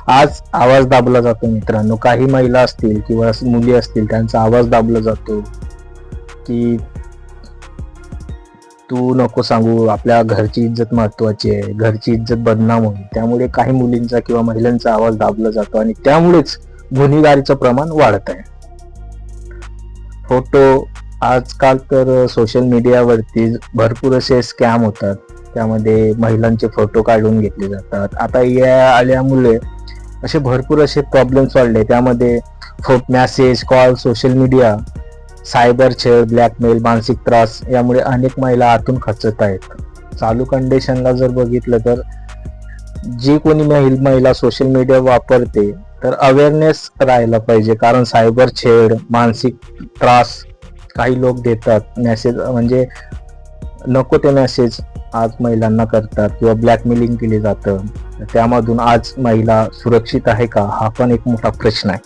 आज आवाज दाबला जातो मित्रांनो. काही महिला असतील किंवा मुली असतील, त्यांचा आवाज दाबला जातो की तू नको सांगू, आपल्या घरची इज्जत महत्वाची आहे, घरची इज्जत बदनाम होईल. त्यामुळे काही मुलींचा किंवा महिलांचा आवाज दाबला जातो आणि त्यामुळेच गुन्हेगारीचं प्रमाण वाढत आहे. फोटो आजकाल तर सोशल मीडियावरती भरपूर असे स्कॅम होतात. त्यामध्ये महिलांचे फोटो काढून घेतले जातात. आता या आल्यामुळे असे भरपूर असे प्रॉब्लेम्स वाढले. त्यामध्ये message, call, social media, cyber छळ, ब्लॅकमेल, मानसिक त्रास यामुळे अनेक महिला आतून खचत आहेत. चालू कंडिशनला जर बघितलं तर जी कोणी महिला सोशल मीडिया वापरते तर अवेअरनेस राहायला पाहिजे. कारण सायबर छळ, मानसिक त्रास काही लोक देतात. मेसेज म्हणजे नको ते मेसेज आज महिलांना करतात किंवा ब्लॅकमेलिंग केले जातं. त्यामधून आज महिला सुरक्षित आहे का, हा पण एक मोठा प्रश्न आहे.